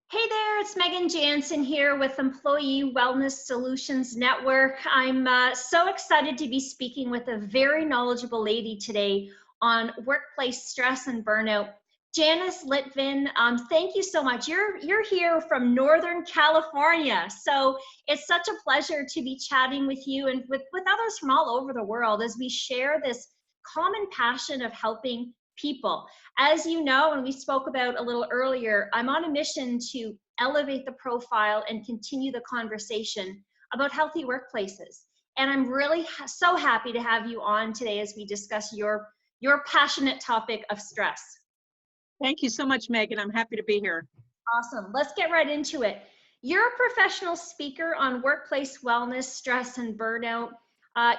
Hey there, it's Megan Jansen here with Employee Wellness Solutions Network. I'm so excited to be speaking with a very knowledgeable lady today on workplace stress and burnout. Janice Litvin, thank you so much. You're here from Northern California, so it's such a pleasure to be chatting with you and with others from all over the world as we share this common passion of helping people. As you know, and we spoke about a little earlier, I'm on a mission to elevate the profile and continue the conversation about healthy workplaces. And I'm really so happy to have you on today as we discuss your passionate topic of stress. Thank you so much, Megan. I'm happy to be here. Awesome. Let's get right into it. You're a professional speaker on workplace wellness, stress, and burnout.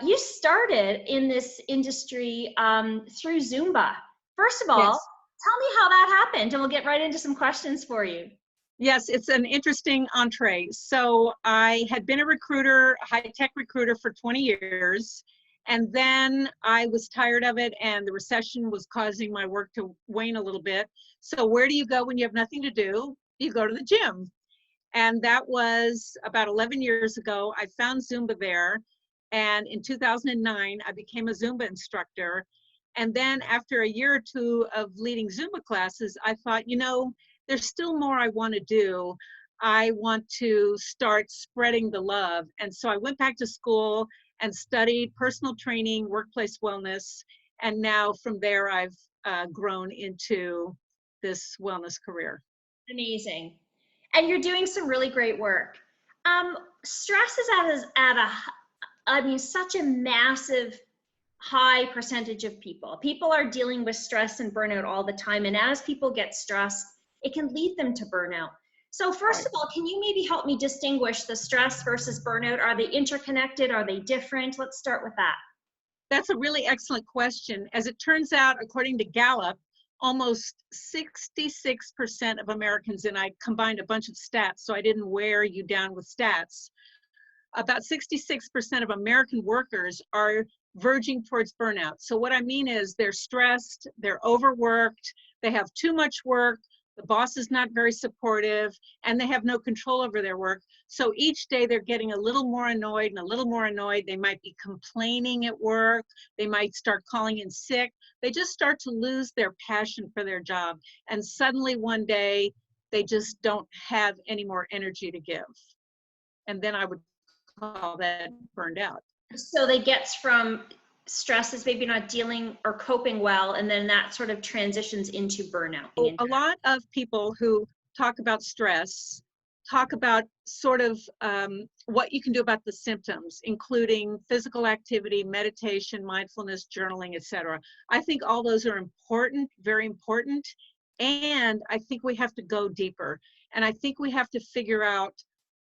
You started in this industry through Zumba. First of all, Yes. tell me how that happened, and we'll get right into some questions for you. Yes, it's an interesting entree. So I had been a recruiter, a high-tech recruiter for 20 years, and then I was tired of it, and the recession was causing my work to wane a little bit. So where do you go when you have nothing to do? You go to the gym. And that was about 11 years ago. I found Zumba there, and in 2009, I became a Zumba instructor. And then after a year or two of leading Zumba classes, I thought, there's still more I want to do. I want to start spreading the love. And so I went back to school and studied personal training, workplace wellness. And now from there, I've grown into this wellness career. Amazing. And you're doing some really great work. Stress is such a massive high percentage of people. People are dealing with stress and burnout all the time. And as people get stressed, it can lead them to burnout. So first of all, can you maybe help me distinguish the stress versus burnout? Are they interconnected? Are they different? Let's start with that. That's a really excellent question. As it turns out, according to Gallup, almost 66% of Americans, and I combined a bunch of stats, so I didn't wear you down with stats, about 66% of American workers are verging towards burnout. So what I mean is they're stressed, they're overworked, they have too much work, the boss is not very supportive, and they have no control over their work. So each day they're getting a little more annoyed and a little more annoyed. They might be complaining at work. They might start calling in sick. They just start to lose their passion for their job. And suddenly one day they just don't have any more energy to give. And then I would call that burned out. So they get from stress is maybe not dealing or coping well, and then that sort of transitions into burnout. A lot of people who talk about stress talk about sort of what you can do about the symptoms, including physical activity, meditation, mindfulness, journaling, etc. I think all those are important, very important, and I think we have to go deeper. And I think we have to figure out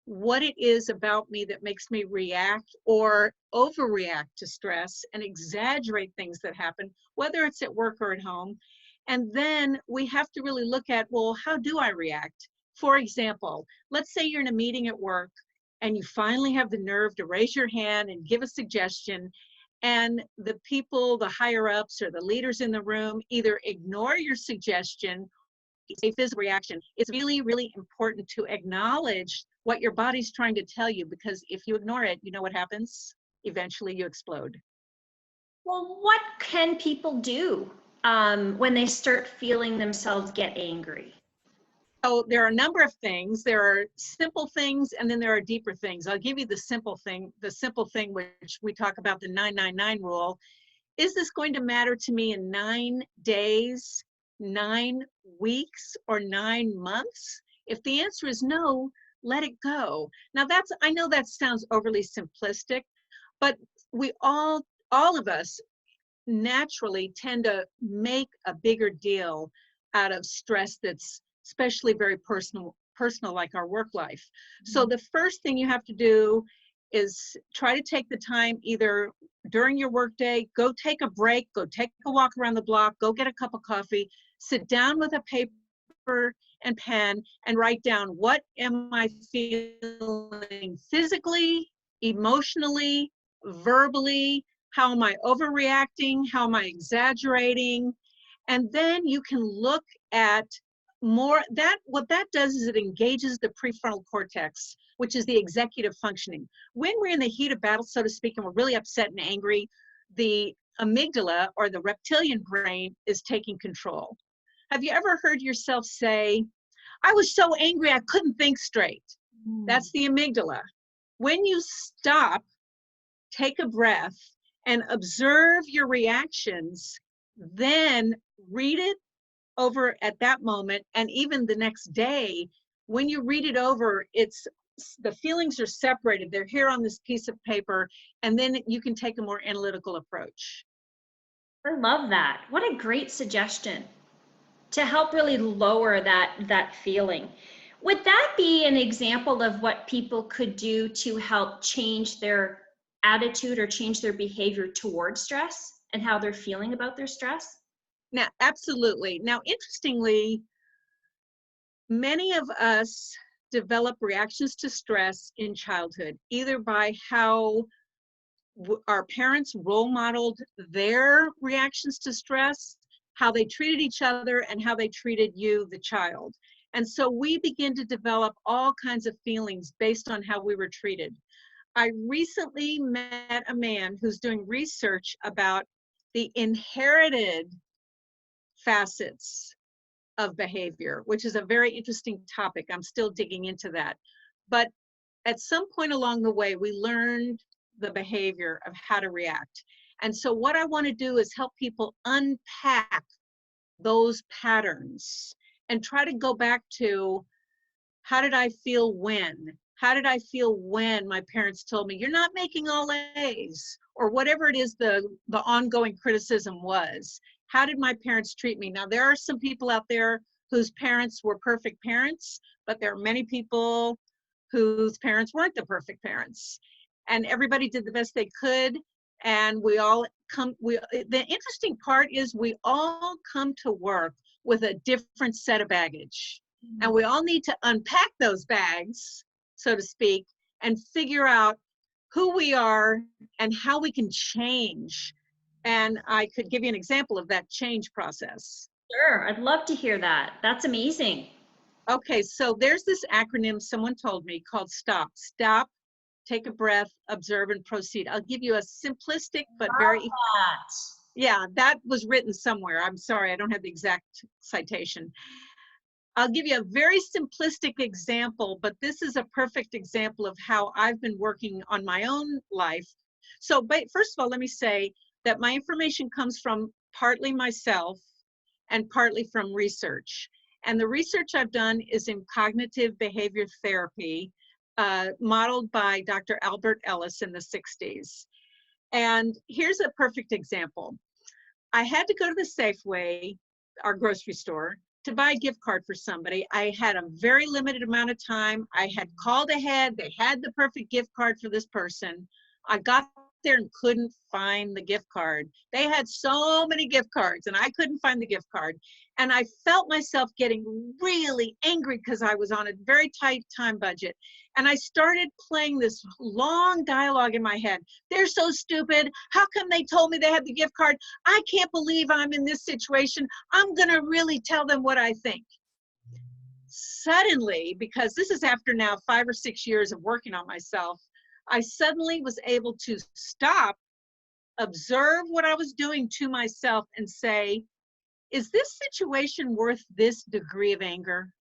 what it is about me that makes me react or overreact to stress and exaggerate things that happen, whether it's at work or at home. And then we have to really look at, well, how do I react? For example, let's say you're in a meeting at work and you finally have the nerve to raise your hand and give a suggestion, and the people, the higher ups or the leaders in the room either ignore your suggestion, a physical reaction. It's really, really important to acknowledge what your body's trying to tell you, because if you ignore it, you know what happens? Eventually you explode. Well, what can people do when they start feeling themselves get angry? So there are a number of things. There are simple things, and then there are deeper things. I'll give you the simple thing, which we talk about, the 999 rule. Is this going to matter to me in 9 days, 9 weeks, or 9 months? If the answer is no, let it go. Now I know that sounds overly simplistic, but we all of us naturally tend to make a bigger deal out of stress that's especially very personal like our work life. So the first thing you have to do is try to take the time, either during your workday, go take a break, go take a walk around the block, go get a cup of coffee, sit down with a paper and pen and write down, what am I feeling physically, emotionally, verbally? How am I overreacting? How am I exaggerating? And then you can look at what that does is it engages the prefrontal cortex, which is the executive functioning. When we're in the heat of battle, so to speak, and we're really upset and angry, the amygdala, or the reptilian brain, is taking control. Have you ever heard yourself say, I was so angry I couldn't think straight? That's the amygdala. When you stop, take a breath, and observe your reactions, then read it over at that moment, and even the next day, when you read it over, the feelings are separated. They're here on this piece of paper, and then you can take a more analytical approach. I love that. What a great suggestion to help really lower that feeling. Would that be an example of what people could do to help change their attitude or change their behavior towards stress and how they're feeling about their stress? Now, absolutely. Now, interestingly, many of us develop reactions to stress in childhood, either by how our parents role modeled their reactions to stress, how they treated each other, and how they treated you, the child. And so we begin to develop all kinds of feelings based on how we were treated. I recently met a man who's doing research about the inherited facets of behavior, which is a very interesting topic. I'm still digging into that. But at some point along the way, we learned the behavior of how to react. And so what I want to do is help people unpack those patterns and try to go back to, how did I feel when? How did I feel when my parents told me, you're not making all A's? Or whatever it is the ongoing criticism was. How did my parents treat me? Now, there are some people out there whose parents were perfect parents, but there are many people whose parents weren't the perfect parents. And everybody did the best they could. And the interesting part is we all come to work with a different set of baggage. And we all need to unpack those bags, so to speak, and figure out who we are and how we can change. And I could give you an example of that change process. Sure, I'd love to hear that. That's amazing. Okay, so there's this acronym someone told me called STOP. Stop, take a breath, observe, and proceed. I'll give you a simplistic but very... Yeah, that was written somewhere. I'm sorry, I don't have the exact citation. I'll give you a very simplistic example, but this is a perfect example of how I've been working on my own life. So, but first of all, let me say that my information comes from partly myself and partly from research. And the research I've done is in cognitive behavior therapy, modeled by Dr. Albert Ellis in the 60s. And here's a perfect example. I had to go to the Safeway, our grocery store, to buy a gift card for somebody. I had a very limited amount of time. I had called ahead. They had the perfect gift card for this person. I got there and couldn't find the gift card. They had so many gift cards and I couldn't find the gift card. And I felt myself getting really angry because I was on a very tight time budget. And I started playing this long dialogue in my head. They're so stupid. How come they told me they had the gift card? I can't believe I'm in this situation. I'm going to really tell them what I think. Suddenly, because this is after now 5 or 6 years of working on myself, I suddenly was able to stop, observe what I was doing to myself and say, is this situation worth this degree of anger?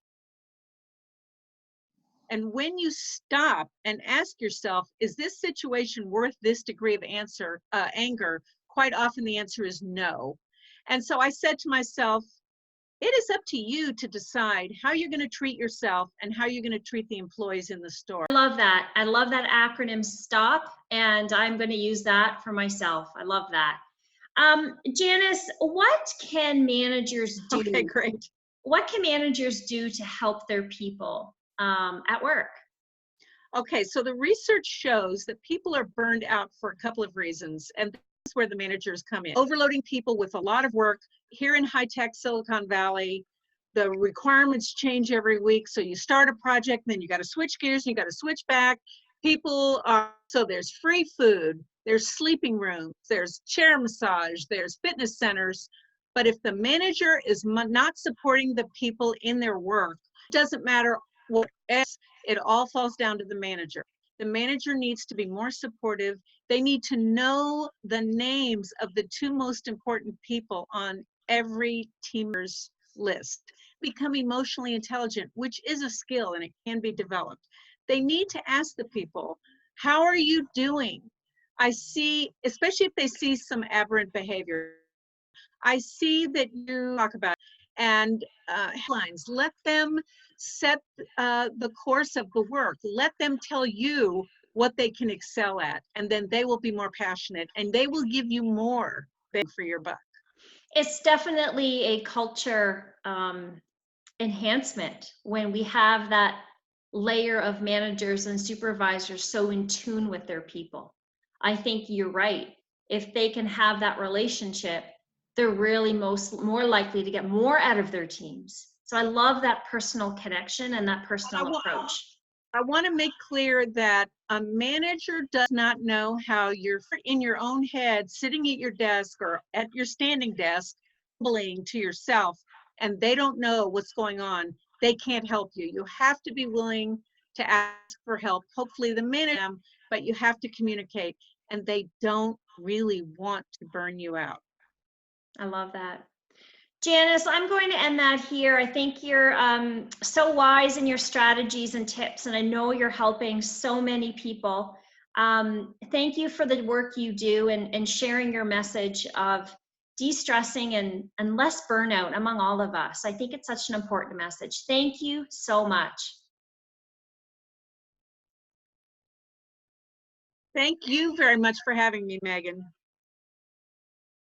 And when you stop and ask yourself, is this situation worth this degree of anger? Quite often the answer is no. And so I said to myself, it is up to you to decide how you're going to treat yourself and how you're going to treat the employees in the store. I love that. I love that acronym STOP, and I'm going to use that for myself. I love that. Janice, what can managers do? Okay, great. What can managers do to help their people at work? Okay, so the research shows that people are burned out for a couple of reasons, and that's where the managers come in. Overloading people with a lot of work. Here in high-tech Silicon Valley, the requirements change every week, so you start a project, then you got to switch gears, and you got to switch back. So there's free food, there's sleeping rooms, there's chair massage, there's fitness centers, But if the manager is not supporting the people in their work, it doesn't matter what else, it all falls down to the manager. The manager needs to be more supportive. They need to know the names of the two most important people on every teamer's list. Become emotionally intelligent, which is a skill and it can be developed. They need to ask the people, how are you doing? I see, especially if they see some aberrant behavior, I see that you talk about and headlines. Let them set the course of the work. Let them tell you what they can excel at, and then they will be more passionate and they will give you more bang for your buck. It's definitely a culture enhancement when we have that layer of managers and supervisors so in tune with their people. I think you're right. If they can have that relationship, they're really more likely to get more out of their teams. So I love that personal connection and that personal approach. I want to make clear that a manager does not know how you're in your own head, sitting at your desk or at your standing desk, mumbling to yourself, and they don't know what's going on. They can't help you. You have to be willing to ask for help. Hopefully the manager, but you have to communicate, and they don't really want to burn you out. I love that. Janice, I'm going to end that here. I think you're so wise in your strategies and tips, and I know you're helping so many people. Thank you for the work you do and sharing your message of de-stressing and less burnout among all of us. I think it's such an important message. Thank you so much. Thank you very much for having me, Megan.